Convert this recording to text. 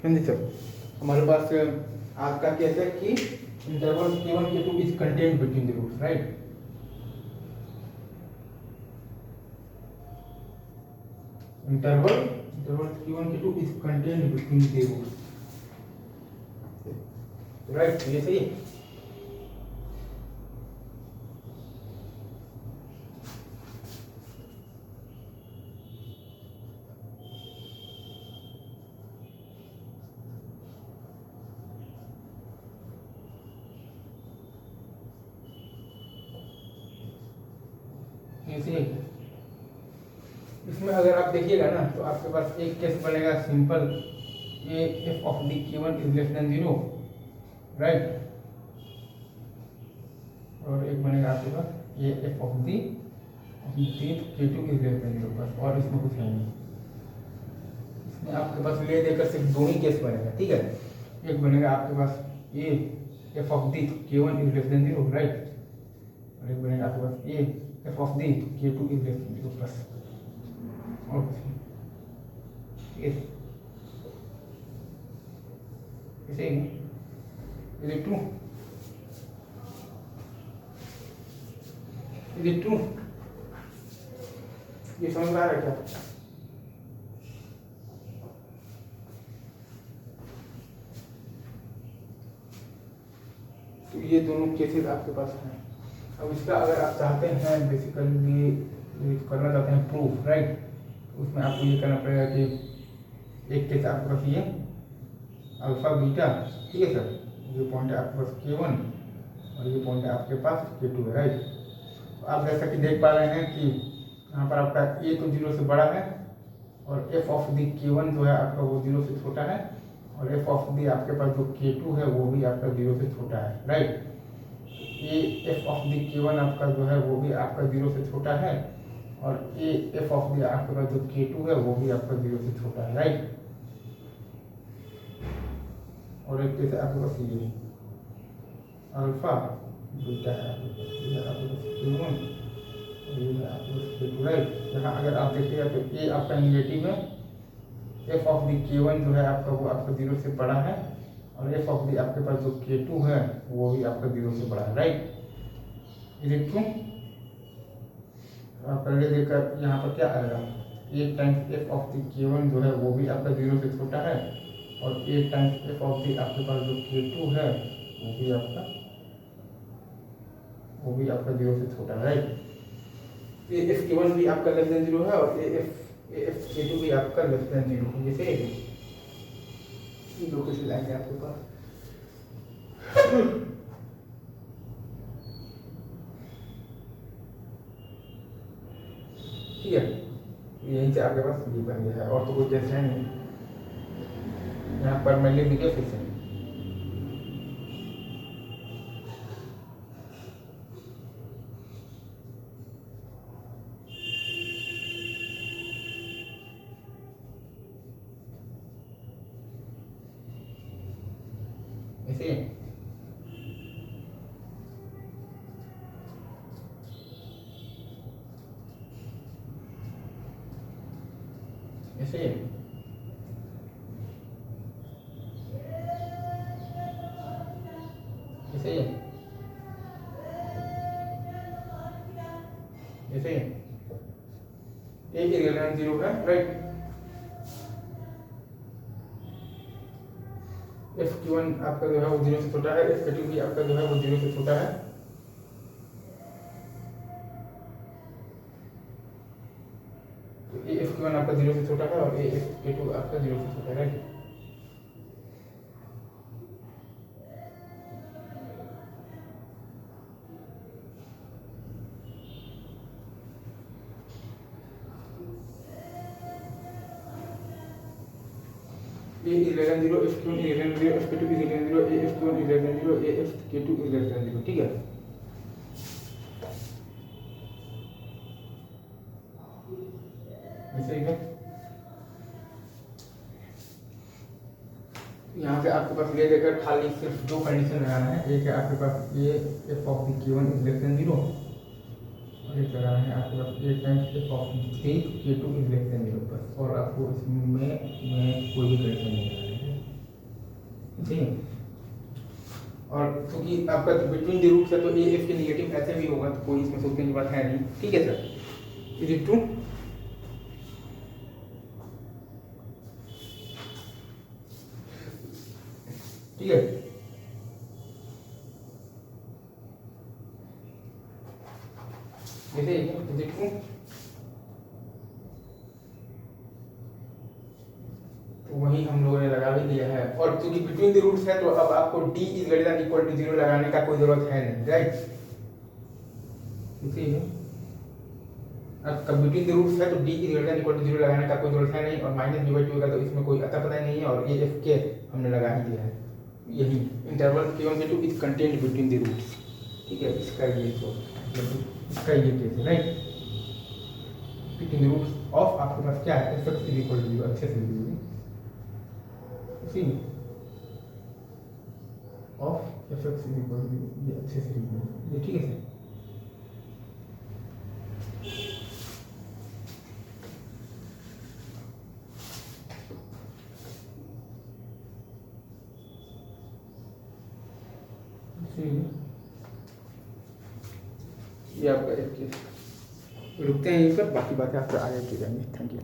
हाँ जी सर, हमारे पास आपका केस है कि interval K1 K2 is contained between the roots, right. Interval K1 K2 is contained between the roots, right. ये सही है। ऐसे इसमें अगर आप देखिएगा ना तो आपके पास एक केस बनेगा simple, A F of the K1 is less than 0, right. और एक बनेगा आपके पास A F of the K2 is less than 0 बस, और इसमें कुछ है नहीं। इसमें आपके पास ले देकर सिर्फ दो ही केस बनेगा, ठीक है। एक बनेगा आपके पास A F of the K1 is less than 0, right. और एक बनेगा आपके पास A F of the K2 is less than 0 बस, और कुछ नहीं। ऐसे ही is it true, is it true, ये समझ में आ रहा है क्या? तो ये दोनों केसेस आपके पास हैं। अब इसका अगर आप चाहते हैं बेसिकली करना चाहते हैं प्रूफ, राइट, तो उसमें आपको ये करना पड़ेगा कि एक केस आपके पास ये अल्फा बीटा, ठीक है सर, ये पॉइंट है आपके पास K1 और ये पॉइंट है आपके पास K2 है, राइट। तो आप जैसा कि देख पा रहे हैं कि यहाँ पर आपका ए तो 0 से बड़ा है और एफ ऑफ दी K1 जो है आपका वो 0 से छोटा है, और एफ ऑफ दी आपके पास जो K2 है वो भी आपका 0 से छोटा है, right. A F of the K1 आपका जो है वो भी आपका 0 से छोटा है, और ए एफ ऑफ दी आपके पास जो K2 है वो भी आपका 0 से छोटा है, राइट। और एक कैसे आपके पास ये अल्फा बीटा है आपके पास, ये आपके पास K1 और ये है आपके पास K2, राइट। यहाँ अगर आप देखिएगा तो ए आपका नेगेटिव है, एफ ऑफ दी K1 जो है आपका वो आपका 0 से बड़ा है, और एफ ऑफ दी आपके पास जो K2 है वो भी आपका 0 से बड़ा है, राइट। ये देखो आप पहले देखकर यहाँ पर क्या आएगा, A times F of the K1 जो है वो भी आपका 0 से छोटा है, और ए टाइम्स एफ ऑफ दी आपके पास जो K2 है वो भी आपका 0 से छोटा है, राइट। ए एफ K1 भी आपका लेस देन 0 है और ए एफ K2 भी आपका लेस देन 0 है। जैसे दो क्वेश्चन आएंगे आपके पास, ठीक है। यहीं से आपके पास ये बन गया है, और तो कोई केस है नहीं यहाँ पर। मैं लिख दिया फिर से, ऐसे ऐसे ऐसे ऐसे एक इरेलेवेंट 0 है, राइट। एफ Q1 आपका जो है वो 0 से छोटा है, एफ K2 भी आपका जो है वो 0 से छोटा है, तो ए एफ Q1 आपका 0 से छोटा है और ए एफ K2 आपका 0 से छोटा है, right. A is less than 0, F Q1 is less than 0, F K2 is less than 0, A F Q1 is less than 0, A F K2 is less than 0, ठीक है। ऐसे ही है। यहाँ पे आपके पास ले देकर खाली सिर्फ दो कंडीशन लगाना है। एक है आपके पास A F of the K1 is less than 0, और एक लगाना है आपके पास A times F of the K2 is less than 0 बस, और आपको इसमें कोई भी कंडीशन नहीं लगानी है। ठीक है। और क्योंकि आपका बिटवीन द रूट्स है तो ए एफ के निगेटिव ऐसे भी होगा, तो कोई इसमें सोचने की बात है नहीं। ठीक है सर, इज इट ट्रू? ठीक है, जैसे इज इट ट्रू? तो वही हम लोगों ने लगा भी दिया है। और क्योंकि बिटवीन द रूट्स है तो अब आपको d is greater than equal to 0 लगाने का कोई जरूरत है नहीं, राइट? इसी है, अब बिटवीन द रूट्स है तो d is greater than equal to 0 लगाने का कोई जरूरत है नहीं, और माइनस b बाई 2 होगा तो इसमें कोई अता पता नहीं है, और ए एफ के हमने लगा ही दिया है। यही interval k1 k2 is contained between the roots. ठीक है, इसका ये तो इसका ये केस है, right? Between the roots of आपके पास क्या है, f(x) इज इक्वल टू 0, अच्छे से लिखिए ऑफ एफ(x) इज इक्वल टू 0, ये अच्छे से लिखिए ये। ठीक है सर, ये आपका एक केस। रुकते हैं यहीं पर, बाकी बातें आपको आगे की जाएंगी। Thank you.